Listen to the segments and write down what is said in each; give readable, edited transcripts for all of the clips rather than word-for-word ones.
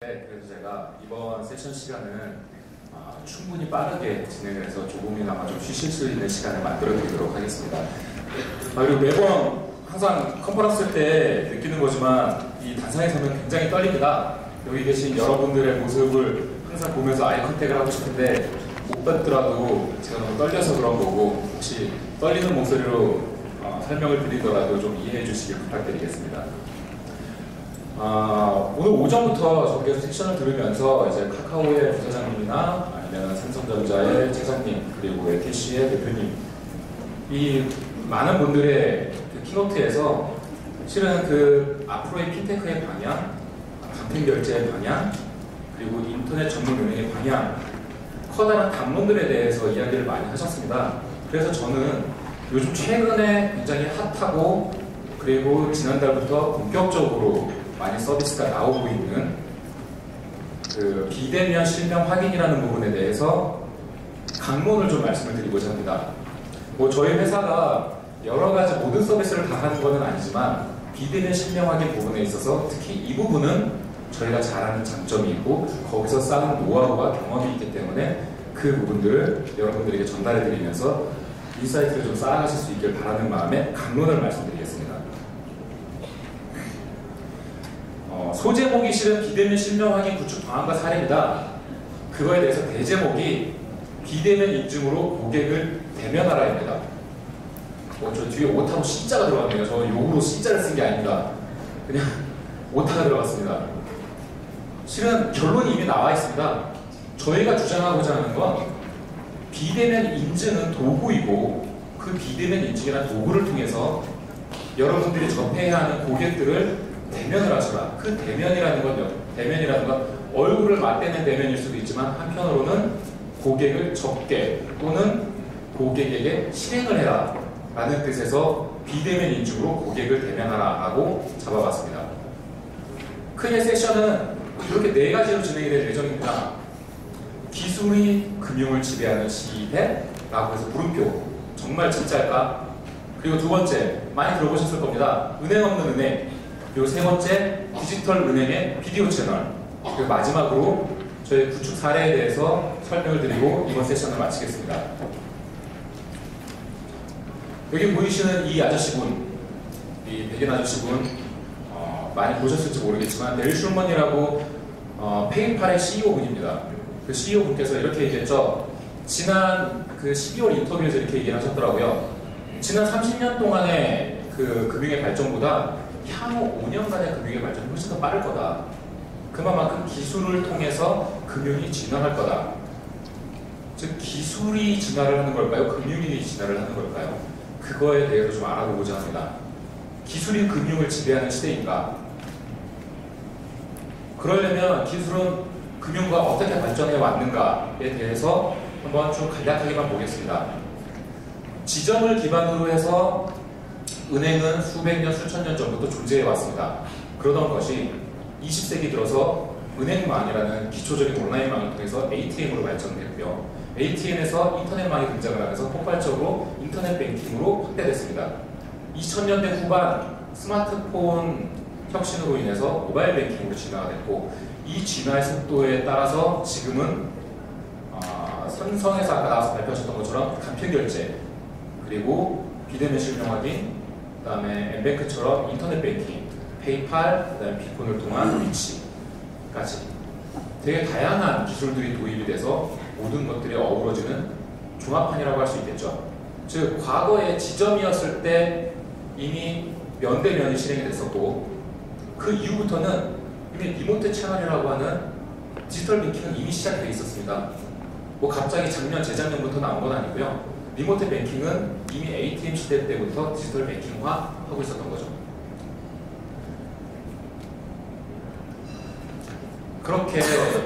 네, 그래서 제가 이번 세션 시간은 충분히 빠르게 진행을 해서 조금이나마 좀 쉬실 수 있는 시간을 만들어 드리도록 하겠습니다. 그리고 매번 항상 컨퍼런스 때 느끼는 거지만 이 단상에 서면 굉장히 떨립니다. 여기 계신 여러분들의 모습을 항상 보면서 아이 컨택을 하고 싶은데 못 뵙더라도 제가 너무 떨려서 그런 거고, 혹시 떨리는 목소리로 설명을 드리더라도 좀 이해해 주시길 부탁드리겠습니다. 오늘 오전부터 저 계속 섹션을 들으면서 이제 카카오의 부사장님이나 아니면 삼성전자의 차장님, 그리고 LTC의 대표님, 이 많은 분들의 그 키노트에서 실은 그 앞으로의 핀테크의 방향, 간편 결제의 방향, 그리고 인터넷 전문 은행의 방향, 커다란 담론들에 대해서 이야기를 많이 하셨습니다. 그래서 저는 요즘 최근에 굉장히 핫하고, 그리고 지난달부터 본격적으로 많이 서비스가 나오고 있는 그 비대면 실명 확인이라는 부분에 대해서 강론을 좀 말씀을 드리고자 합니다. 저희 회사가 여러 가지 모든 서비스를 다 하는 것은 아니지만 비대면 실명 확인 부분에 있어서 특히 이 부분은 저희가 잘하는 장점이 있고 거기서 쌓은 노하우와 경험이 있기 때문에 그 부분들을 여러분들에게 전달해 드리면서 인사이트를 좀 쌓아가실 수 있길 바라는 마음에 강론을 말씀드리겠습니다. 소제목이 실은 비대면 실명 확인 구축 방안과 사례입니다. 그거에 대해서 대제목이 비대면 인증으로 고객을 대면하라입니다. 저 뒤에 오타로 C자가 들어갔네요. 저 욕으로 C자를 쓴 게 아닙니다. 그냥 오타가 들어갔습니다. 실은 결론이 이미 나와 있습니다. 저희가 주장하고자 하는 건 비대면 인증은 도구이고, 그 비대면 인증이라는 도구를 통해서 여러분들이 접해야 하는 고객들을 대면을 하셔라. 그 대면이라는 건 얼굴을 맞대는 대면일 수도 있지만 한편으로는 고객을 접게 또는 고객에게 실행을 해라 라는 뜻에서 비대면 인증으로 고객을 대면하라 하고 잡아봤습니다. 크게 세션은 이렇게 4가지로 진행이 될 예정입니다. 기술이 금융을 지배하는 시대 라고 해서 물음표, 정말 진짜일까? 그리고 두 번째, 많이 들어보셨을 겁니다. 은행 없는 은행. 그리고 세 번째, 디지털 은행의 비디오 채널. 그리고 마지막으로 저희 구축 사례에 대해서 설명을 드리고 이번 세션을 마치겠습니다. 여기 보이시는 이 아저씨분, 이 백인 아저씨분, 많이 보셨을지 모르겠지만 델 슐먼이라고 페이팔의 CEO분입니다. 그 CEO분께서 이렇게 얘기했죠. 지난 그 12월 인터뷰에서 이렇게 얘기를 하셨더라고요. 지난 30년 동안의 그 금융의 발전보다 향후 5년간의 금융의 발전이 훨씬 더 빠를 거다. 그만큼 기술을 통해서 금융이 진화할 거다. 즉 기술이 진화를 하는 걸까요? 금융이 진화를 하는 걸까요? 그거에 대해서 좀 알아보고자 합니다. 기술이 금융을 지배하는 시대인가? 그러려면 기술은 금융과 어떻게 발전해 왔는가에 대해서 한번 좀 간략하게만 보겠습니다. 지점을 기반으로 해서 은행은 수백 년, 수천 년 전부터 존재해 왔습니다. 그러던 것이 20세기 들어서 은행망이라는 기초적인 온라인망을 통해서 ATM으로 발전됐고요. ATM에서 인터넷망이 등장을 하면서 폭발적으로 인터넷 뱅킹으로 확대됐습니다. 2000년대 후반 스마트폰 혁신으로 인해서 모바일 뱅킹으로 진화가 됐고, 이 진화의 속도에 따라서 지금은 삼성에서 아까 나와서 발표하셨던 것처럼 간편결제, 그리고 비대면 실명 확인, 그 다음에 엠뱅크처럼 인터넷 뱅킹, 페이팔, 그 다음에 비콘을 통한 위치까지 되게 다양한 기술들이 도입이 돼서 모든 것들이 어우러지는 종합판이라고 할 수 있겠죠. 즉 과거의 지점이었을 때 이미 면대면이 실행이 됐었고, 그 이후부터는 이미 리모트 채널이라고 하는 디지털 뱅킹은 이미 시작되어 있었습니다. 갑자기 작년, 재작년부터 나온 건 아니고요. 리모트 뱅킹은 이미 ATM 시대 때부터 디지털 뱅킹화 하고 있었던 거죠. 그렇게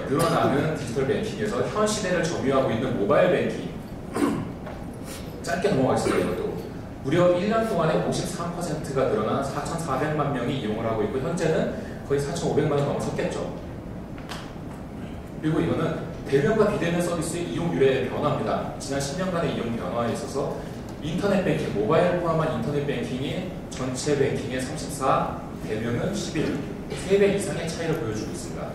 늘어나는 디지털 뱅킹에서 현 시대를 점유하고 있는 모바일 뱅킹, 짧게 넘어가겠습니다. 이것도 무려 1년 동안에 53%가 늘어난 4,400만 명이 이용을 하고 있고, 현재는 거의 4,500만 원 넘어섰겠죠. 그리고 이거는 대면과 비대면 서비스의 이용률의 변화입니다. 지난 10년간의 이용 변화에 있어서 인터넷 뱅킹, 모바일 포함한 인터넷 뱅킹이 전체 뱅킹의 34, 대면은 11, 3배 이상의 차이를 보여주고 있습니다.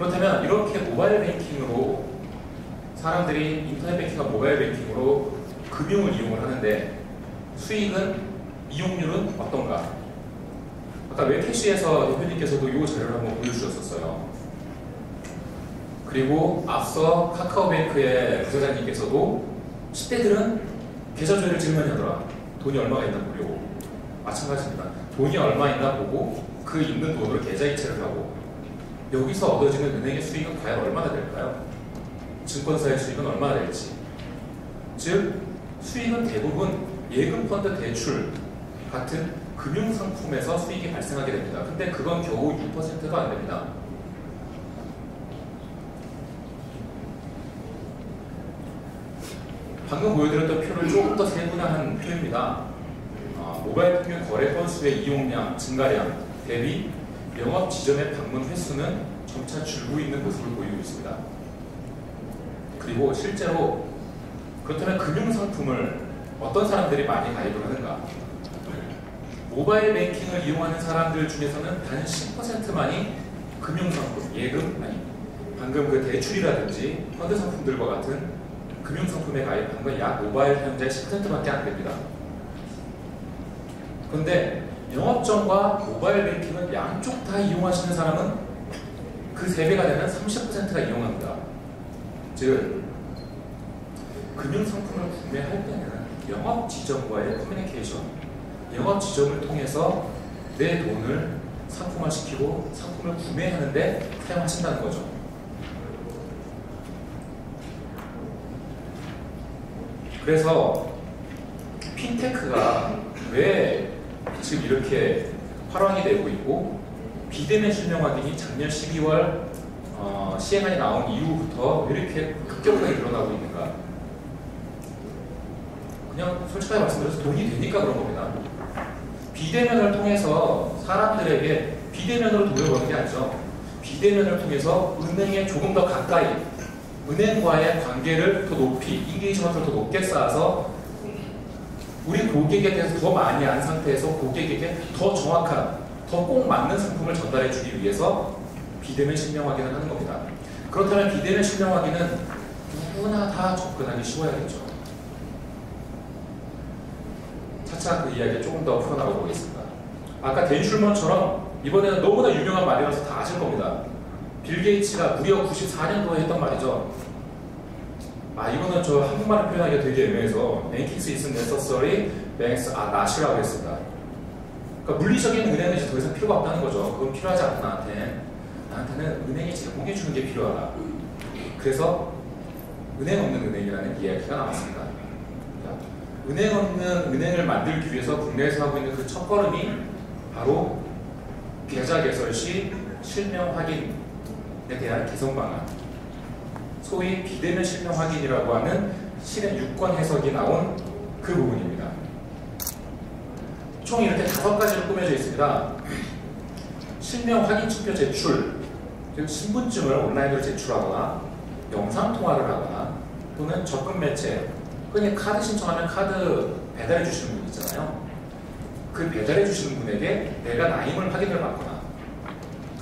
그렇다면 이렇게 모바일 뱅킹으로 사람들이 인터넷 뱅킹과 모바일 뱅킹으로 금융을 이용을 하는데 수익은, 이용률은 어떤가? 아까 웹캐시에서 대표님께서도 이 자료를 한번 보여주셨었어요. 그리고 앞서 카카오뱅크의 부사장님께서도 10대들은 계좌 조회를 지금 많이 하더라. 돈이 얼마가 있나 보려고. 마찬가지입니다. 돈이 얼마 있나 보고 그 있는 돈으로 계좌 이체를 하고 여기서 얻어지는 은행의 수익은 과연 얼마나 될까요? 증권사의 수익은 얼마나 될지. 즉 수익은 대부분 예금펀드 대출 같은 금융상품에서 수익이 발생하게 됩니다. 근데 그건 겨우 6%도 안 됩니다. 방금 보여드렸던 표를 조금 더 세분화한 표입니다. 모바일 통신 거래 건수의 이용량, 증가량 대비 영업 지점의 방문 횟수는 점차 줄고 있는 모습을 보이고 있습니다. 그리고 실제로 그렇다면 금융상품을 어떤 사람들이 많이 가입을 하는가? 모바일 뱅킹을 이용하는 사람들 중에서는 단 10%만이 금융상품, 예금, 아니 방금 그 대출이라든지 펀드 상품들과 같은 금융상품에 가입한 건 약 모바일 사용자의 10%밖에 안 됩니다. 그런데 영업점과 모바일 뱅킹은 양쪽 다 이용하시는 사람은 그 3배가 되는 30%가 이용합니다. 즉 금융상품을 구매할 때는 영업 지점과의 커뮤니케이션, 영업 지점을 통해서 내 돈을 상품화시키고 상품을 구매하는데 사용하신다는 거죠. 그래서 핀테크가 왜 지금 이렇게 활황이 되고 있고 비대면 실명 확인이 작년 12월 시행안이 나온 이후부터 왜 이렇게 급격하게 일어나고 있는가? 그냥 솔직하게 말씀드려서 돈이 되니까 그런 겁니다. 비대면을 통해서 사람들에게 비대면으로 돈을 버는 게 아니죠. 비대면을 통해서 은행에 조금 더 가까이, 은행과의 관계를 더 높이, 인게이지먼트를 더 높게 쌓아서 우리 고객에 대해서 더 많이 안 상태에서 고객에게 더 정확한, 더 꼭 맞는 상품을 전달해 주기 위해서 비대면 실명 확인을 하는 겁니다. 그렇다면 비대면 실명 확인은 누구나 다 접근하기 쉬워야겠죠. 차차 그 이야기 조금 더 풀어나가 보겠습니다. 아까 댄 슐먼처럼 이번에는 너무나 유명한 말이라서 다 아실 겁니다. 빌 게이츠가 무려 94년도에 했던 말이죠. 이거는 저 한국말을 표현하기가 되게 애매해서 Banking is necessary, banks are not이라고 했습니다. 그러니까 물리적인 은행은 이제 더 이상 필요가 없다는 거죠. 그건 필요하지 않다 나한테는 은행이 제공해 주는 게 필요하다. 그래서 은행 없는 은행이라는 이야기가 나왔습니다. 은행 없는 은행을 만들기 위해서 국내에서 하고 있는 그 첫걸음이 바로 계좌 개설 시 실명 확인에 대한 개선 방안, 소위 비대면 실명 확인이라고 하는 실행 유권 해석이 나온 그 부분입니다. 총 이렇게 5가지로 꾸며져 있습니다. 실명 확인 증표 제출, 즉 신분증을 온라인으로 제출하거나 영상통화를 하거나 또는 접근 매체, 흔히 카드 신청하면 카드 배달해 주시는 분 있잖아요. 그 배달해 주시는 분에게 내가 나임을 확인을 받거나,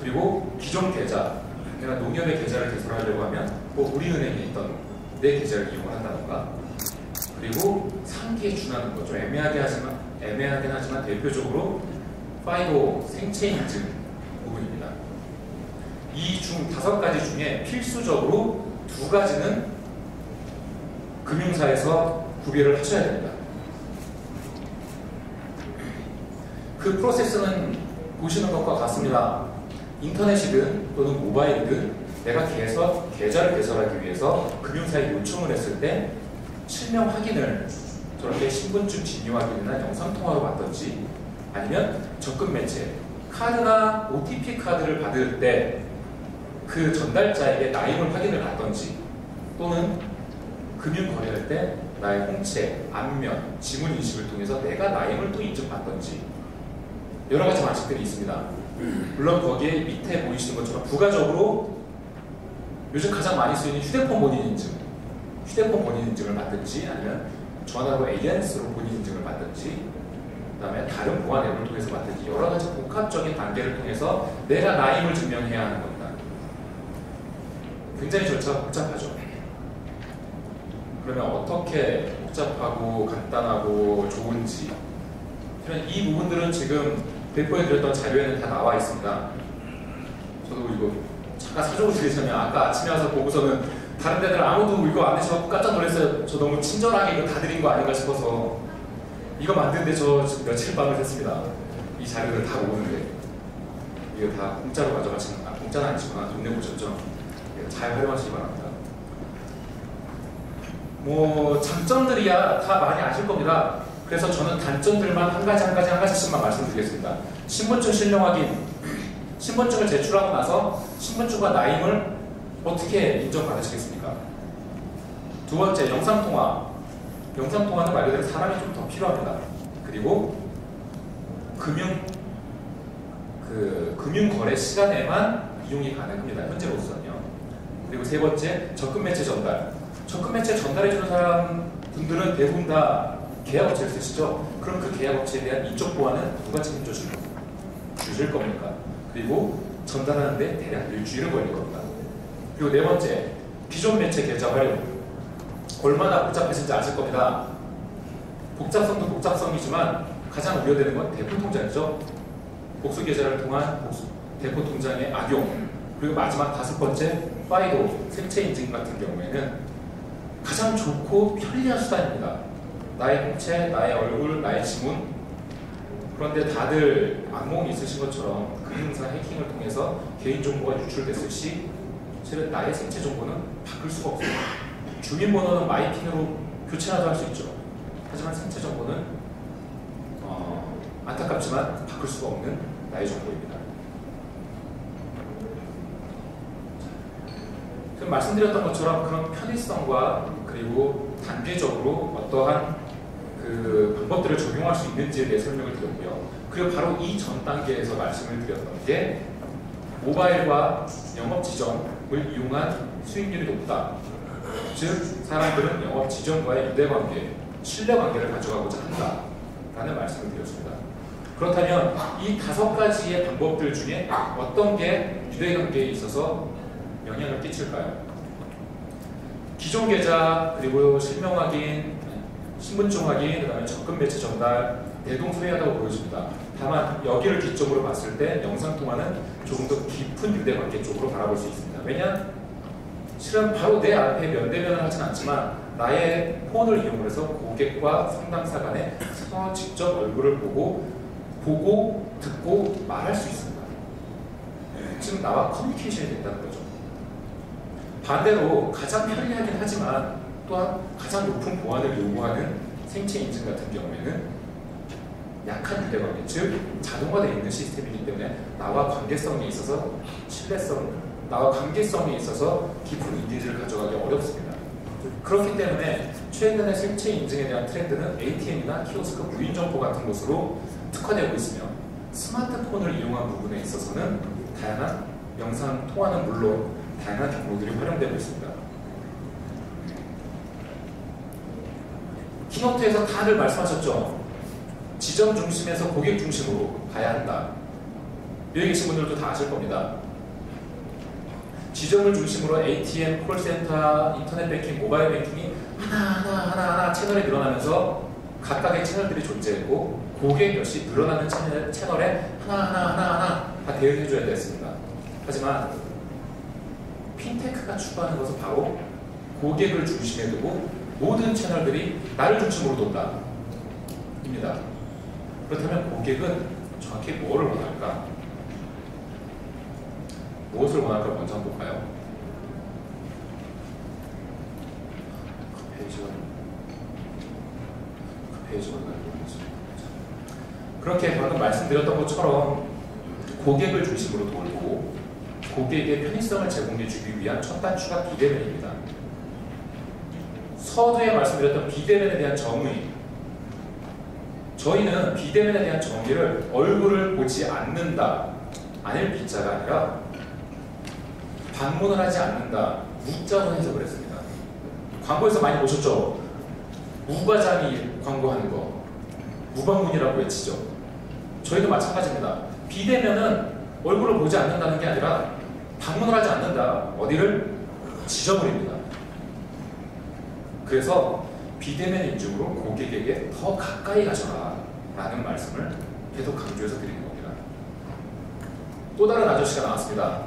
그리고 기존 계좌, 내가 농협의 계좌를 개설하려고 하면 우리은행에 있던 내 계좌를 이용을 한다던가, 그리고 상기에 준하는 거죠. 애매하긴 하지만 대표적으로 파이도 생체 인증 부분입니다. 이 중 5가지 중에 필수적으로 2가지는 금융사에서 구별을 하셔야 됩니다. 그 프로세스는 보시는 것과 같습니다. 인터넷이든 또는 모바일이든 내가 계좌를 개설하기 위해서 금융사에 요청을 했을 때 실명 확인을 저렇게 신분증 진위 확인이나 영상통화로 받든지, 아니면 접근 매체, 카드나 OTP 카드를 받을 때 그 전달자에게 나임을 확인을 받든지, 또는 금융 거래할 때 나의 홍채, 안면, 지문 인식을 통해서 내가 나임을 또 인증받든지 여러 가지 방식들이 있습니다. 물론 거기에 밑에 보이시는 것처럼 부가적으로 요즘 가장 많이 쓰이는 휴대폰 본인 인증을 받든지, 아니면 전화로 ANS로 본인 인증을 받든지, 그 다음에 다른 보안 앱을 통해서 받든지 여러 가지 복합적인 단계를 통해서 내가 나임을 증명해야 하는 겁니다. 굉장히 절차가 복잡하죠. 그러면 어떻게 복잡하고 간단하고 좋은지, 이 부분들은 지금 배포해드렸던 자료에는 다 나와 있습니다. 저도 이거 잠깐 사정을 드리자면, 아까 아침에 와서 보고서는 다른 데들 아무도 이거 안 해서 깜짝 놀랐어요. 저 너무 친절하게 이거 다 드린 거 아닌가 싶어서. 이거 만드는데 저 지금 며칠 밤을 샜습니다. 이 자료를 다 모으는데. 이거 다 공짜로 가져가시는, 공짜는 아니지만 돈 내고 오셨죠? 잘 활용하시기 바랍니다. 뭐 장점들이야 다 많이 아실 겁니다. 그래서 저는 단점들만 한 가지씩만 말씀드리겠습니다. 신분증 실명 확인. 신분증을 제출하고 나서 신분증과 나임을 어떻게 인정받으시겠습니까? 두 번째, 영상통화. 영상통화는 말 그대로 사람이 좀 더 필요합니다. 그리고 금융거래 시간에만 이용이 가능합니다. 현재로서는요. 그리고 세 번째, 적금매체 전달. 적금매체 전달해주는 사람분들은 대부분 다 계약업체를 쓰시죠. 그럼 그 계약업체에 대한 인적 보안은 누가 책임져 주실 겁니까? 그리고 전달하는데 대략 일주일은 걸릴 겁니다. 그리고 네 번째, 기존 매체 계좌 활용. 얼마나 복잡해진지 아실 겁니다. 복잡성도 복잡성이지만 가장 우려되는 건 대포 통장이죠. 복수 계좌를 통한 대포 통장의 악용. 그리고 마지막 다섯 번째, 파이도, 생체 인증 같은 경우에는 가장 좋고 편리한 수단입니다. 나의 홍채, 나의 얼굴, 나의 지문. 그런데 다들 악몽이 있으신 것처럼 금융사 해킹을 통해서 개인정보가 유출됐을 시 실은 나의 생체 정보는 바꿀 수가 없어요. 주민번호는 마이핀으로 교체라도 할 수 있죠. 하지만 생체 정보는 안타깝지만 바꿀 수가 없는 나의 정보입니다. 지금 말씀드렸던 것처럼 그런 편의성과 그리고 단계적으로 어떠한 그 방법들을 적용할 수 있는지에 대해 설명을 드렸고요. 그리고 바로 이 전 단계에서 말씀을 드렸던 게 모바일과 영업 지점을 이용한 수익률이 높다. 즉 사람들은 영업 지점과의 유대관계, 신뢰관계를 가져가고자 한다라는 말씀을 드렸습니다. 그렇다면 이 다섯 가지의 방법들 중에 어떤 게 유대관계에 있어서 영향을 끼칠까요? 기존 계좌, 그리고 실명 확인, 신분증 확인, 그 다음에 적금 매체 전달, 대동소이하다고 보여집니다. 다만 여기를 기점으로 봤을 때 영상통화는 조금 더 깊은 유대관계 쪽으로 바라볼 수 있습니다. 왜냐? 실은 바로 내 앞에 면대면을 하진 않지만 나의 폰을 이용해서 고객과 상담사 간에 직접 얼굴을 보고 듣고 말할 수 있습니다. 지금 나와 커뮤니케이션이 된다는 거죠. 반대로 가장 편리하긴 하지만 또한 가장 높은 보안을 요구하는 생체 인증 같은 경우에는 약한 유대관계, 즉 자동화되어 있는 시스템이기 때문에 나와 관계성에 있어서 나와 관계성에 있어서 깊은 인지를 가져가기 어렵습니다. 그렇기 때문에 최근에 생체 인증에 대한 트렌드는 ATM이나 키오스크 무인 점포 같은 곳으로 특화되고 있으며 스마트폰을 이용한 부분에 있어서는 다양한 영상 통화는 물론 다양한 경로들이 활용되고 있습니다. 키노트에서 다들 말씀하셨죠. 지점 중심에서 고객 중심으로 가야 한다. 여기 계신 분들도 다 아실 겁니다. 지점을 중심으로 ATM, 콜센터, 인터넷 뱅킹, 모바일 뱅킹이 하나 채널이 늘어나면서 각각의 채널들이 존재했고 고객 역시 늘어나는 채널에 하나 다 대응해줘야 됐습니다. 하지만 핀테크가 추구하는 것은 바로 고객을 중심에 두고 모든 채널들이 나를 중심으로 돈다 입니다. 그렇다면 고객은 정확히 뭐를 원할까? 무엇을 원할까 먼저 한번 볼까요? 그 페이지가 그렇게 방금 말씀드렸던 것처럼 고객을 중심으로 돌고 고객의 편의성을 제공해 주기 위한 첫 단추가 비대면입니다. 서두에 말씀드렸던 비대면에 대한 정의, 저희는 비대면에 대한 정의를 얼굴을 보지 않는다, 아닐 비자가 아니라 방문을 하지 않는다, 무자로 해석을 했습니다. 광고에서 많이 보셨죠? 무과장이 광고하는 거, 무방문이라고 외치죠. 저희도 마찬가지입니다. 비대면은 얼굴을 보지 않는다는 게 아니라 방문을 하지 않는다. 어디를? 지저분입니다. 그래서 비대면 인증으로 고객에게 더 가까이 가져라 라는 말씀을 계속 강조해서 드리는 겁니다. 또 다른 아저씨가 나왔습니다.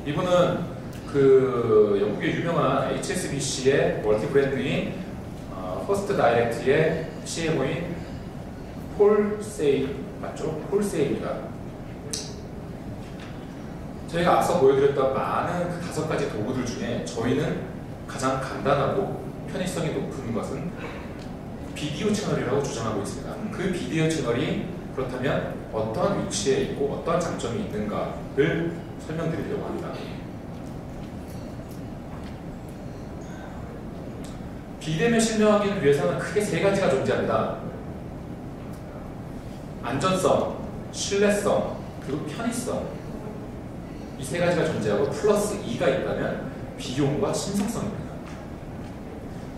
이분은 그 영국의 유명한 HSBC의 멀티 브랜드인 퍼스트 다이렉트의 CMO인 폴 세이 맞죠? 폴 세이입니다. 저희가 앞서 보여드렸던 많은 그 5가지 도구들 중에 저희는 가장 간단하고 편의성이 높은 것은 비디오 채널이라고 주장하고 있습니다. 그 비디오 채널이 그렇다면 어떠한 위치에 있고 어떠한 장점이 있는가를 설명드리려고 합니다. 비대면 실명하기를 위해서는 크게 3가지가 존재합니다. 안전성, 신뢰성, 그리고 편의성. 이 3가지가 존재하고 플러스 2가 있다면 비용과 신속성입니다.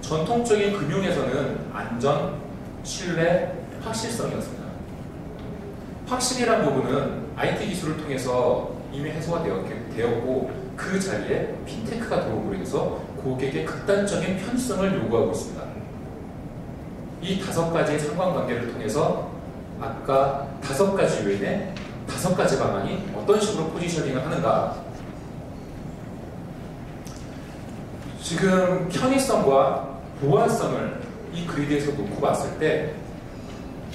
전통적인 금융에서는 안전, 신뢰, 확실성이었습니다. 확실이란 부분은 IT 기술을 통해서 이미 해소가 되었고 그 자리에 핀테크가 들어옴으로 인해서 고객의 극단적인 편의성을 요구하고 있습니다. 이 5가지의 상관관계를 통해서 아까 5가지 요인의 5가지 방안이 어떤 식으로 포지셔닝을 하는가. 지금 편의성과 보안성을 이 그리드에서 놓고 봤을 때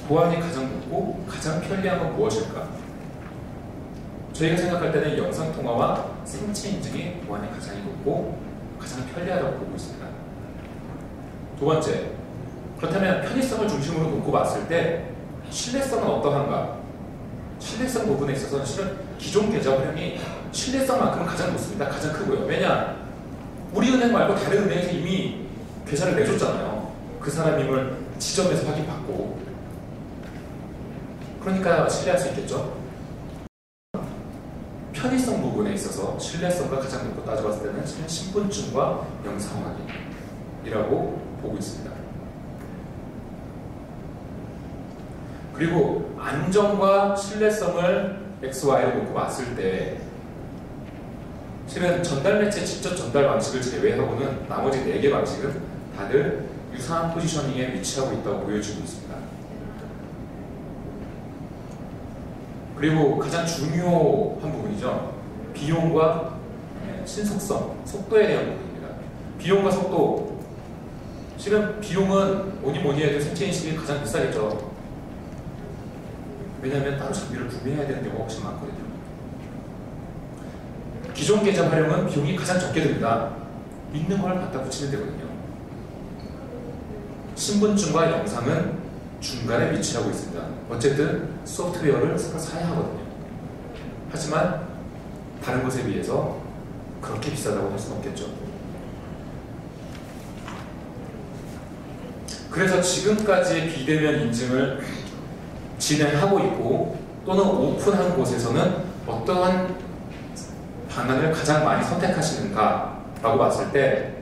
보안이 가장 높고 가장 편리한 건 무엇일까? 저희가 생각할 때는 영상통화와 생체 인증이 보안이 가장 높고 가장 편리하다고 보고 있습니다. 2번째, 그렇다면 편의성을 중심으로 놓고 봤을 때 신뢰성은 어떠한가? 신뢰성 부분에 있어서는 실은 기존 계좌 활용이 신뢰성만큼은 가장 높습니다. 가장 크고요. 왜냐? 우리 은행 말고 다른 은행에서 이미 계좌를 내줬잖아요. 그 사람임을 지점에서 확인받고. 그러니까 신뢰할 수 있겠죠. 편의성 부분에 있어서 신뢰성과 가장 높고 따져봤을 때는 신분증과 영상 확인이라고 보고 있습니다. 그리고 안전과 신뢰성을 XY로 놓고 봤을 때 실은 전달 매체 직접 전달 방식을 제외하고는 나머지 4개 방식은 다들 유사한 포지셔닝에 위치하고 있다고 보여지고 있습니다. 그리고 가장 중요한 부분이죠. 비용과 신속성, 속도에 대한 부분입니다. 비용과 속도. 실은 비용은 뭐니 해도 생체 인식이 가장 비싸겠죠. 왜냐하면 따로 장비를 구매해야 되는 경우가 훨씬 많거든요. 기존 계좌 활용은 비용이 가장 적게 듭니다. 있는 걸 갖다 붙이면 되거든요. 신분증과 영상은 중간에 위치하고 있습니다. 어쨌든 소프트웨어를 서로 사야 하거든요. 하지만 다른 것에 비해서 그렇게 비싸다고 할 수는 없겠죠. 그래서 지금까지의 비대면 인증을 진행하고 있고 또는 오픈한 곳에서는 어떠한 방안을 가장 많이 선택하시는가 라고 봤을 때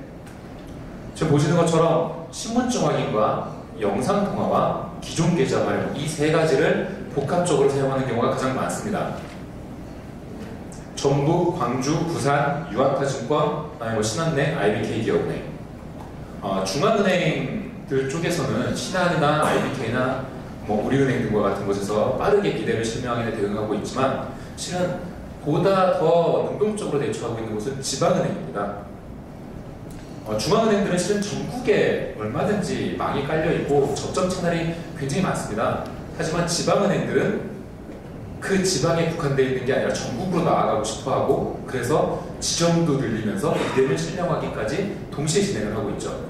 지금 보시는 것처럼 신분증 확인과 영상통화와 기존 계좌 활용 이 3가지를 복합적으로 사용하는 경우가 가장 많습니다. 전북, 광주, 부산, 유한타증권, 신한은행, IBK 기업은행 중앙은행들 쪽에서는 신한이나 IBK나 우리은행 등과 같은 곳에서 빠르게 비대면 실명확인에 대응하고 있지만 실은 보다 더 능동적으로 대처하고 있는 곳은 지방은행입니다. 중앙은행들은 실은 전국에 얼마든지 망이 깔려있고 접점 채널이 굉장히 많습니다. 하지만 지방은행들은 그 지방에 국한되어 있는 게 아니라 전국으로 나아가고 싶어하고 그래서 지점도 늘리면서 비대면 실명확인까지 동시에 진행을 하고 있죠.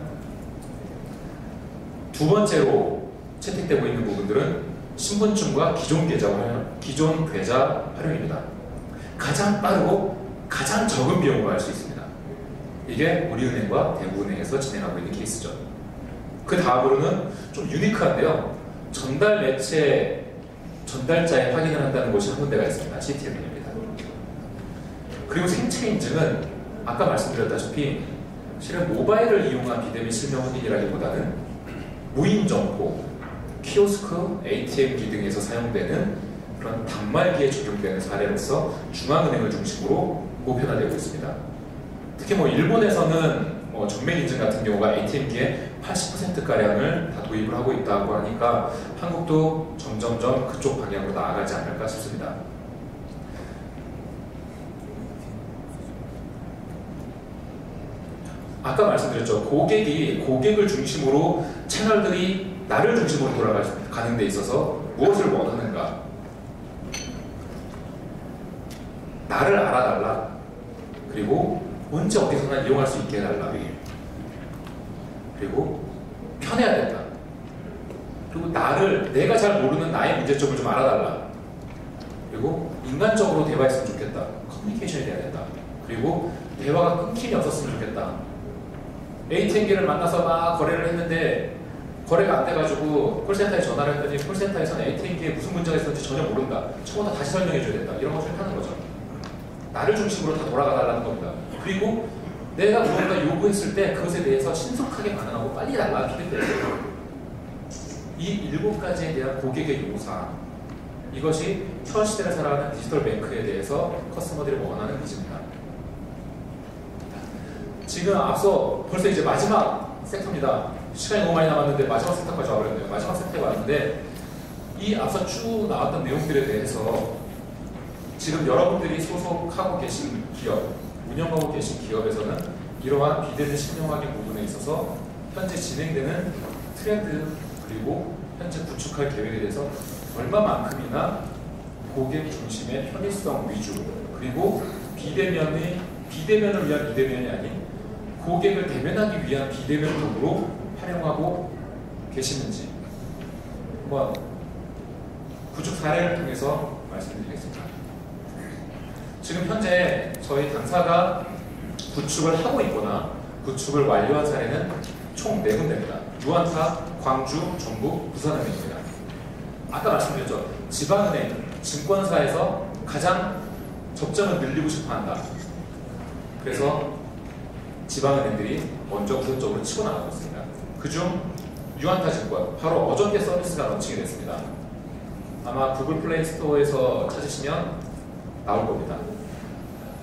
2번째로 채택되고 있는 부분들은 신분증과 기존 계좌 활용입니다. 가장 빠르고 가장 적은 비용으로 할 수 있습니다. 이게 우리은행과 대구은행에서 진행하고 있는 케이스죠. 그 다음으로는 좀 유니크한데요. 전달 매체 전달자의 확인을 한다는 곳이 한 군데가 있습니다. CTM입니다. 그리고 생체 인증은 아까 말씀드렸다시피 실은 모바일을 이용한 비대면 실명 확인이라기보다는 무인 점포, 키오스크, ATM기 등에서 사용되는 그런 단말기에 적용되는 사례로서 중앙은행을 중심으로 보편화되고 있습니다. 특히 뭐 일본에서는 뭐 전면 인증 같은 경우가 ATM기에 80%가량을 다 도입을 하고 있다고 하니까 한국도 점점점 그쪽 방향으로 나아가지 않을까 싶습니다. 아까 말씀드렸죠. 고객을 중심으로 채널들이 나를 중심으로 돌아가는 데 있어서 무엇을 원하는가? 나를 알아달라. 그리고 언제 어디서나 이용할 수 있게 해달라. 그리고 편해야 된다. 그리고 내가 잘 모르는 나의 문제점을 좀 알아달라. 그리고 인간적으로 대화했으면 좋겠다. 커뮤니케이션이 돼야 된다. 그리고 대화가 끊김이 없었으면 좋겠다. ATM기를 만나서 막 거래를 했는데 거래가 안 돼가지고 콜센터에 전화를 했더니 콜센터에서는 ATM기에 무슨 문제가 있었는지 전혀 모른다. 처음부터 다시 설명해 줘야 된다. 이런 것을 하는 거죠. 나를 중심으로 다 돌아가달라는 겁니다. 그리고 내가 무언가 요구했을 때 그것에 대해서 신속하게 반응하고 빨리 달라주게 돼요. 이 7가지에 대한 고객의 요구사항, 이것이 현 시대를 살아가는 디지털 뱅크에 대해서 커스터머들이 원하는 니즈입니다. 지금 앞서 벌써 이제 마지막 섹터입니다. 시간이 너무 많이 남았는데 마지막 섹터까지 와버렸네요. 마지막 섹터에 왔는데 이 앞서 쭉 나왔던 내용들에 대해서 지금 여러분들이 소속하고 계신 기업, 운영하고 계신 기업에서는 이러한 비대면 신용 확인 부분에 있어서 현재 진행되는 트렌드 그리고 현재 구축할 계획에 대해서 얼마만큼이나 고객 중심의 편의성 위주 그리고 비대면을 위한 비대면이 아닌 고객을 대면하기 위한 비대면 도구로 활용하고 계시는지 한번 구축 사례를 통해서 말씀드리겠습니다. 지금 현재 저희 당사가 구축을 하고 있거나 구축을 완료한 사례는 총 4군데입니다. 유한타, 광주, 전북, 부산은행입니다. 아까 말씀드렸죠. 지방은행, 증권사에서 가장 접점을 늘리고 싶어 한다. 그래서 지방은행들이 먼저 우선적으로 치고 나가고 있습니다. 그중 유한타증권, 바로 어저께 서비스가 런칭이 됐습니다. 아마 구글 플레이 스토어에서 찾으시면 나올 겁니다.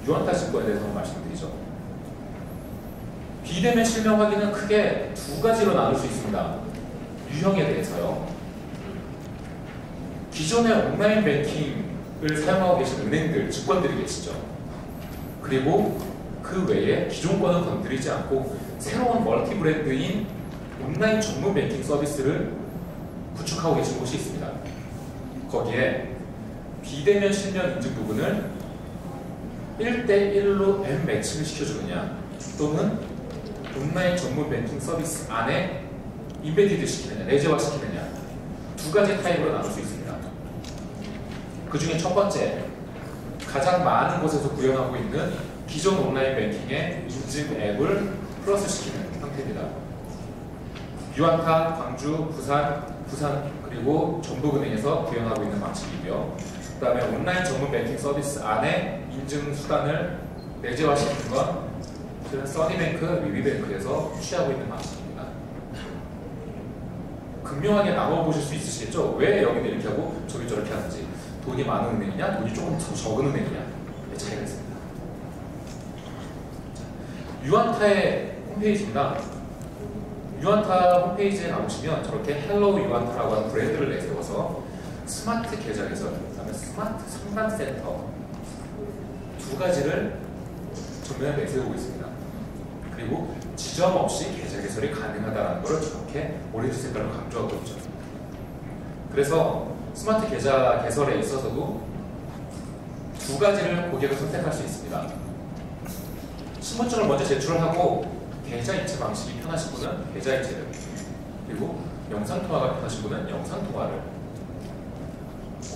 유한타증권에 대해서 한번 말씀드리죠. 비대면 실명 확인은 크게 2가지로 나눌 수 있습니다. 유형에 대해서요. 기존의 온라인 뱅킹을 사용하고 계신 은행들, 증권들이 계시죠. 그리고 그 외에 기존 거는 건드리지 않고 새로운 멀티 브랜드인 온라인 전문 뱅킹 서비스를 구축하고 계신 곳이 있습니다. 거기에 비대면 실명 인증 부분을 1대1로 M 매칭을 시켜주느냐 또는 온라인 전문 뱅킹 서비스 안에 임베디드 시키느냐, 내재화 시키느냐 2가지 타입으로 나눌 수 있습니다. 그 중에 첫 번째, 가장 많은 곳에서 구현하고 있는 기존 온라인 뱅킹의 인증 앱을 플러스 시키는 형태입니다. 유한타, 광주, 부산 그리고 전북은행에서 구현하고 있는 방식이고요. 그 다음에 온라인 전문 뱅킹 서비스 안에 인증 수단을 내재화시키는 건 써니뱅크, 위비뱅크에서 취하고 있는 방식입니다. 극명하게 나눠보실 수 있으시겠죠? 왜 여기는 이렇게 하고 저기 저렇게 하는지. 돈이 많은 은행이냐, 돈이 조금 적은 은행이냐 차이가 있습니다. 유한타의 홈페이지입니다. 유한타 홈페이지에 나오시면 저렇게 헬로우 유한타라고 하는 브랜드를 내세워서 스마트 계좌 개설, 그다음에 스마트 상담센터 2가지를 전면에 내세우고 있습니다. 그리고 지점 없이 계좌 개설이 가능하다는 것을 저렇게 오렌지 색깔로 강조하고 있죠. 그래서 스마트 계좌 개설에 있어서도 2가지를 고객을 선택할 수 있습니다. 신분증을 먼저 제출하고 계좌 이체 방식이 편하신 분은 계좌 이체를, 그리고 영상통화가 편하신 분은 영상통화를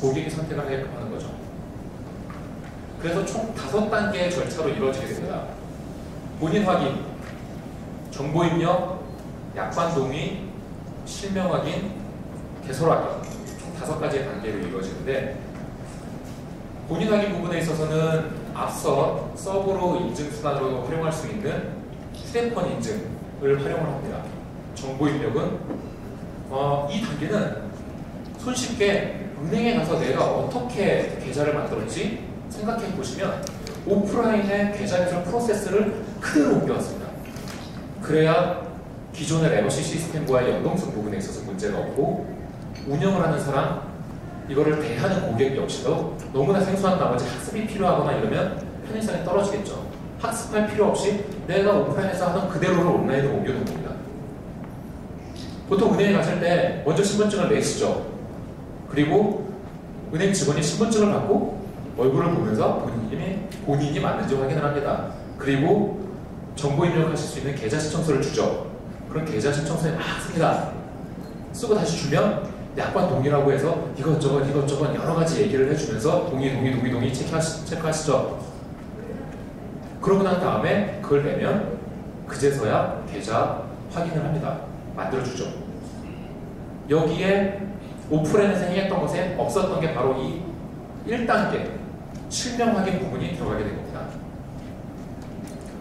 고객이 선택을 하게끔 하는 거죠. 그래서 총 5단계의 절차로 이루어지게 됩니다. 본인 확인, 정보 입력, 약관 동의, 실명 확인, 개설 확인 총 5가지의 단계로 이루어지는데, 본인 확인 부분에 있어서는 앞서 서버로 인증 수단으로 활용할 수 있는 휴대폰 인증을 활용을 합니다. 정보 입력은 이 단계는 손쉽게 은행에 가서 내가 어떻게 계좌를 만들었지 생각해 보시면 오프라인의 계좌 개설 프로세스를 그대로 옮겨왔습니다. 그래야 기존의 레거시 시스템과의 연동성 부분에 있어서 문제가 없고, 운영을 하는 사람, 이거를 대하는 고객 역시도 너무나 생소한 나머지 학습이 필요하거나 이러면 편의성이 떨어지겠죠. 학습할 필요 없이 내가 오프라인에서 하던 그대로를 온라인으로 옮겨놓은 겁니다. 보통 은행에 가실 때 먼저 신분증을 내시죠. 그리고 은행 직원이 신분증을 받고 얼굴을 보면서 본인이 맞는지 확인을 합니다. 그리고 정보 입력하실 수 있는 계좌 신청서를 주죠. 그럼 계좌 신청서에 막 씁니다. 쓰고 다시 주면 약관 동의라고 해서 이것저것 여러 가지 얘기를 해주면서 동의 체크하시죠. 그러고 난 다음에 그걸 내면 그제서야 계좌 확인을 합니다. 만들어주죠. 여기에 오프라인에서 행했던 것에 없었던 게 바로 이 1단계 실명 확인 부분이 들어가게 된 겁니다.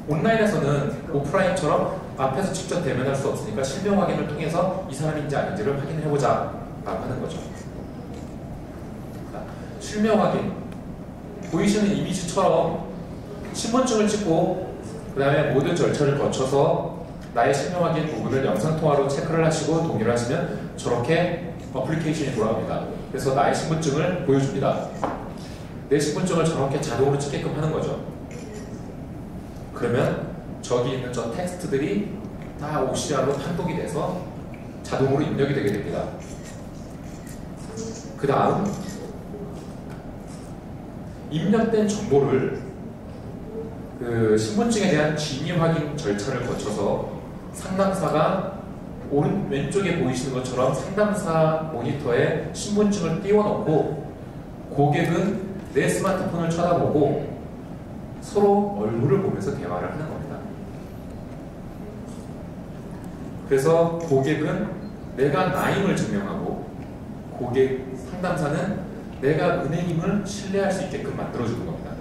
온라인에서는 오프라인처럼 앞에서 직접 대면할 수 없으니까 실명 확인을 통해서 이 사람인지 아닌지를 확인해보자 라고 하는 거죠. 실명 확인, 보이시는 이미지처럼 신분증을 찍고 그 다음에 모든 절차를 거쳐서 나의 실명 확인 부분을 영상통화로 체크를 하시고 동의를 하시면 저렇게 어플리케이션이 돌아옵니다. 그래서 나의 신분증을 보여줍니다. 내 신분증을 저렇게 자동으로 찍게끔 하는 거죠. 그러면 저기 있는 저 텍스트들이 다 옵시아로 판독이 돼서 자동으로 입력이 되게 됩니다. 그 다음 입력된 정보를 그 신분증에 대한 진위 확인 절차를 거쳐서 상담사가 왼쪽에 보이시는 것처럼 상담사 모니터에 신분증을 띄워놓고 고객은 내 스마트폰을 쳐다보고 서로 얼굴을 보면서 대화를 하는 겁니다. 그래서 고객은 내가 나임을 증명하고 상담사는 내가 은행임을 신뢰할 수 있게끔 만들어주는 겁니다.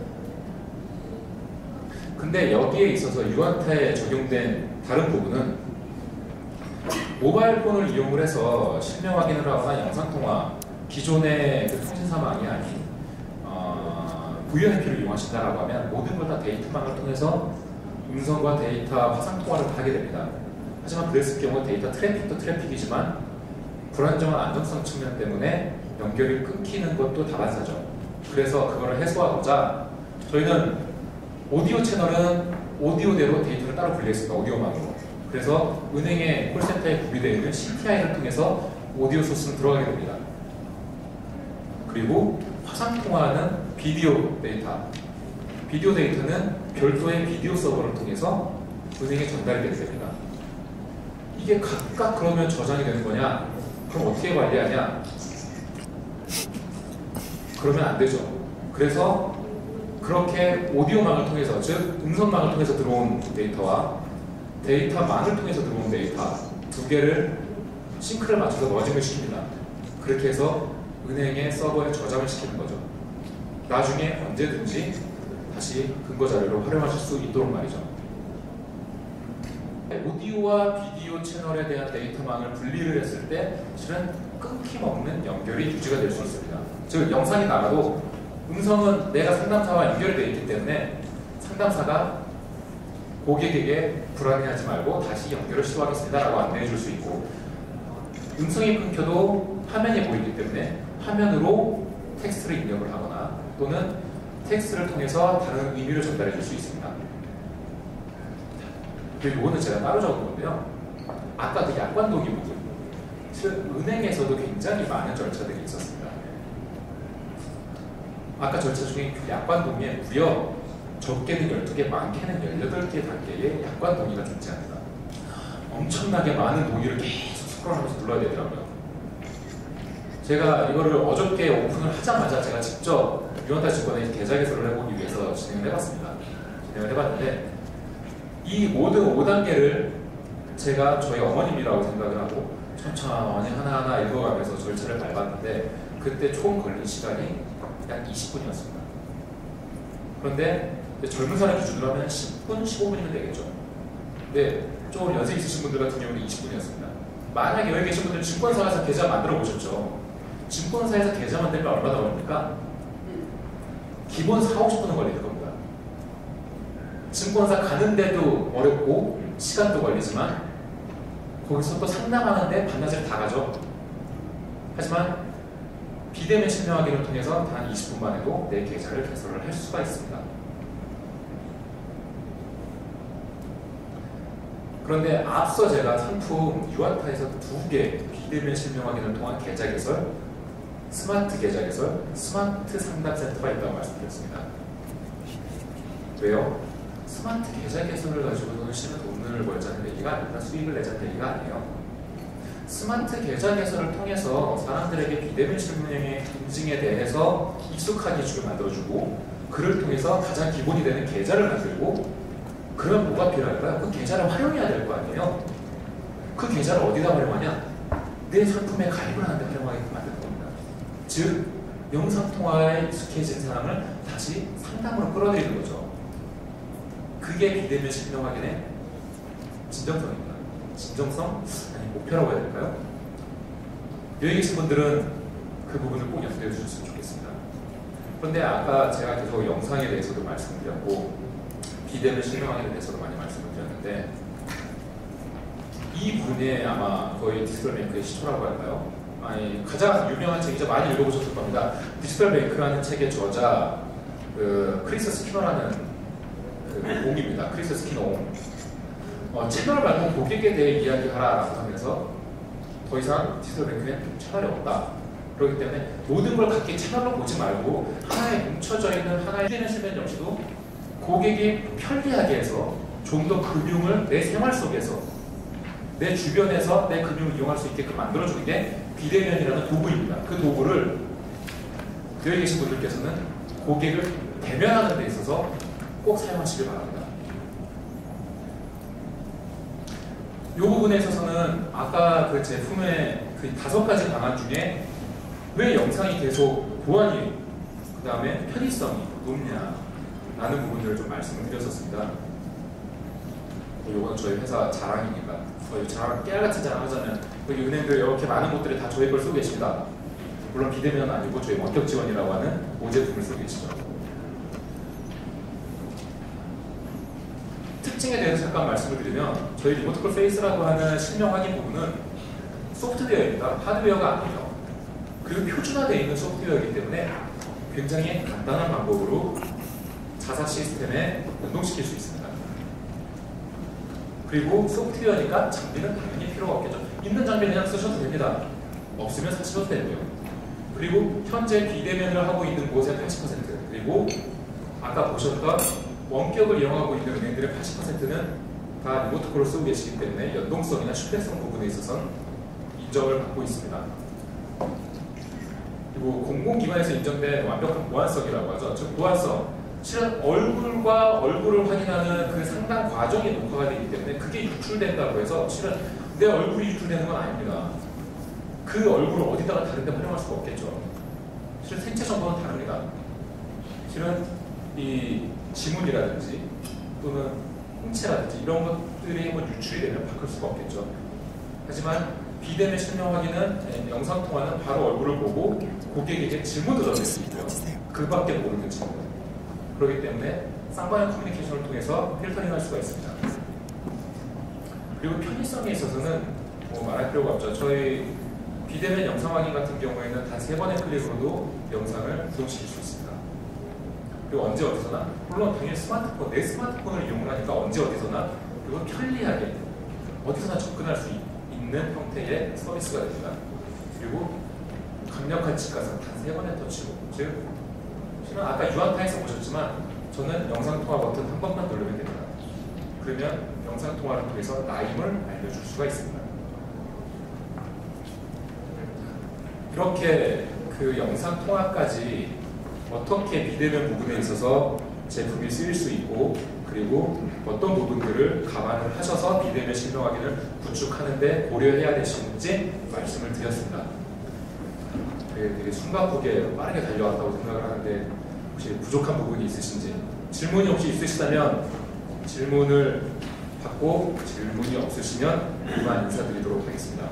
근데 여기에 있어서 유한타에 적용된 다른 부분은 모바일 폰을 이용을 해서 실명 확인을 하거나 영상통화, 기존의 그 통신사망이 아닌 VoIP를 이용하신다라고 하면 모든 걸 다 데이터망을 통해서 음성과 데이터 화상 통화를 하게 됩니다. 하지만 그랬을 경우 데이터 트래픽도 트래픽이지만 불안정한 안정성 측면 때문에 연결이 끊기는 것도 다반사죠. 그래서 그거를 해소하고자 저희는 오디오 채널은 오디오대로 데이터를 따로 분리했습니다. 오디오망으로. 그래서 은행의 콜센터에 구비되어 있는 CTI를 통해서 오디오 소스는 들어가게 됩니다. 그리고 화상통화는 비디오 데이터. 비디오 데이터는 별도의 비디오 서버를 통해서 은행에 전달이 되게 됩니다. 이게 각각 그러면 저장이 되는 거냐? 그럼 어떻게 관리하냐? 그러면 안 되죠. 그래서 그렇게 오디오망을 통해서, 즉 음성망을 통해서 들어온 데이터와 데이터망을 통해서 들어온 데이터 두 개를 싱크를 맞춰서 머징을 시킵니다. 그렇게 해서 은행의 서버에 저장을 시키는 거죠. 나중에 언제든지 다시 근거 자료로 활용하실 수 있도록 말이죠. 오디오와 비디오 채널에 대한 데이터망을 분리를 했을 때 실은 끊김없는 연결이 유지가 될 수 있습니다. 즉 영상이 나가도 음성은 내가 상담사와 연결이 되어 있기 때문에 상담사가 고객에게 불안해하지 말고 다시 연결을 시도하겠습니다 라고 안내해 줄 수 있고, 음성이 끊겨도 화면이 보이기 때문에 화면으로 텍스트를 입력을 하거나 또는 텍스트를 통해서 다른 의미를 전달해 줄 수 있습니다. 그리고 이거는 제가 따로 적은 건데요. 아까 그 약관 동의 부분, 즉 은행에서도 굉장히 많은 절차들이 있었습니다. 아까 절차 중에 그 약관 동의에 무려 적게는 12개, 많게는 18개 단계의 약관 동의가 존재합니다. 엄청나게 많은 동의를 계속 스크롤하면서 눌러야 되더라고요. 제가 이거를 어저께 오픈을 하자마자 제가 직접 유한타 증권에 계좌 개설을 해보기 위해서 진행을 해봤습니다. 진행을 해봤는데 이 모든 5단계를 제가 저희 어머님이라고 생각을 하고 천천히 하나하나 읽어가면서 절차를 밟았는데 그때 총 걸린 시간이 약 20분이었습니다. 그런데 젊은 사람 기준으로 하면 10분, 15분이면 되겠죠. 근데 좀 연세 있으신 분들 같은 경우는 20분이었습니다. 만약에 여기 계신 분들 증권사에서 계좌 만들어 보셨죠? 증권사에서 계좌 만들면 얼마나 걸립니까? 기본 4, 50분은 걸릴 겁니다. 증권사 가는데도 어렵고 시간도 걸리지만 거기서 또 상담하는데 반나절 다 가죠. 하지만 비대면 실명 확인을 통해서 단 20분 만에도 내 계좌를 개설을 할 수가 있습니다. 그런데 앞서 제가 상품 유아타에서 2개 비대면 실명 확인을 통한 계좌 개설, 스마트 계좌 개설, 스마트 상담센터가 있다고 말씀드렸습니다. 왜요? 스마트 계좌 개설을 가지고는 실은 돈을 벌자는 얘기가 아니라 수익을 내자는 얘기가 아니에요. 스마트 계좌 개설을 통해서 사람들에게 비대면 실명의 인증에 대해서 익숙한 이슈를 만들어주고 그를 통해서 가장 기본이 되는 계좌를 만들고 그러면 뭐가 필요할까요? 그 계좌를 활용해야 될 거 아니에요? 그 계좌를 어디다 활용하냐? 내 상품에 가입을 하는데 활용하게 만드는 겁니다. 즉, 영상통화에 익숙해진 사람을 다시 상담으로 끌어들이는 거죠. 그게 비대면 실명 확인의 진정성입니다. 진정성? 아니 목표라고 해야 될까요? 여기 계신 분들은 그 부분을 꼭 염두에 주셨으면 좋겠습니다. 그런데 아까 제가 계속 영상에 대해서도 말씀드렸고 비대면 실명 확인에 대해서도 많이 말씀을 드렸는데 이 분이 아마 거의 디지털뱅크의 시초라고 할까요? 아니, 가장 유명한 책이죠. 많이 읽어보셨을 겁니다. 디지털뱅크라는 책의 저자 크리스 스키너라는 옹입니다. 크리스 스키너 옹. 채널 말고 고객에 대해 이야기하라라고 하면서 더 이상 디지털뱅크엔 채널이 없다. 그렇기 때문에 모든 걸 각기 채널로 보지 말고 하나에 뭉쳐져 있는 하나의 비대면 실명 역시도 고객이 편리하게 해서 좀 더 금융을 내 생활 속에서 내 주변에서 내 금융을 이용할 수 있게끔 만들어주는 게 비대면이라는 도구입니다. 그 도구를 여기 계신 분들께서는 고객을 대면하는 데 있어서 꼭 사용하시길 바랍니다. 이 부분에 있어서는 아까 그 제품의 그 5가지 방안 중에 왜 영상이 계속 보안이 그 다음에 편의성이 높냐 라는 부분들을 좀 말씀을 드렸었습니다. 이건 저희 회사 자랑이니까 저희 자랑 깨알같은 자랑 하자면 여기 은행들 이렇게 많은 곳들이 다 저희 걸 쓰고 계십니다. 물론 비대면은 아니고 저희 원격 지원이라고 하는 모제품을 쓰고 계시죠. 특징에 대해서 잠깐 말씀을 드리면 저희 리모트콜 페이스라고 하는 실명 확인 부분은 소프트웨어입니다. 하드웨어가 아니에요. 그리고 표준화되어 있는 소프트웨어이기 때문에 굉장히 간단한 방법으로 자사 시스템에 연동시킬 수 있습니다. 그리고 소프트웨어니까 장비는 당연히 필요가 없겠죠. 있는 장비 그냥 쓰셔도 됩니다. 없으면 사셔도 되고요. 그리고 현재 비대면을 하고 있는 곳의 80% 그리고 아까 보셨던 원격을 이용하고 있는 은행들의 80%는 다 리모트콜을 쓰고 계시기 때문에 연동성이나 신뢰성 부분에 있어서는 인정을 받고 있습니다. 그리고 공공기관에서 인정된 완벽한 보안성이라고 하죠. 즉 보안성, 실은 얼굴과 얼굴을 확인하는 그 상당 과정이 녹화가 되기 때문에 그게 유출된다고 해서 실은 내 얼굴이 유출되는 건 아닙니다. 그 얼굴을 어디다가 다른 데 활용할 수가 없겠죠. 실은 생체 정보는 다릅니다. 실은 이 지문이라든지 또는 홍채라든지 이런 것들이 한번 유출이 되면 바꿀 수가 없겠죠. 하지만 비대면 실명 확인은 영상통화는 바로 얼굴을 보고 고객에게 질문도 던질 수 있고요. 그밖에 모르는 질문. 그렇기 때문에 쌍방향 커뮤니케이션을 통해서 필터링할 수가 있습니다. 그리고 편의성에 있어서는 뭐 말할 필요가 없죠. 저희 비대면 영상 확인 같은 경우에는 단 3번의 클릭으로도 영상을 구동시킬 수 있습니다. 그리고 언제 어디서나 물론 당연히 스마트폰, 내 스마트폰을 이용을 하니까 언제 어디서나 그리고 편리하게 어디서나 접근할 수 있는 형태의 서비스가 됩니다. 그리고 강력한 직가상 단 3번의 터치로 즉 실은 아까 유한타에서 보셨지만 저는 영상통화 버튼 한 번만 누르면 됩니다. 그러면 영상통화를 통해서 나임을 알려줄 수가 있습니다. 이렇게 그 영상통화까지 어떻게 비대면 부분에 있어서 제품이 쓰일 수 있고 그리고 어떤 부분들을 감안을 하셔서 비대면 실명 확인을 구축하는 데 고려해야 되시는지 말씀을 드렸습니다. 되게 숨가쁘게 빠르게 달려왔다고 생각을 하는데 혹시 부족한 부분이 있으신지 질문이 혹시 있으시다면 질문을 받고 질문이 없으시면 이만 인사드리도록 하겠습니다.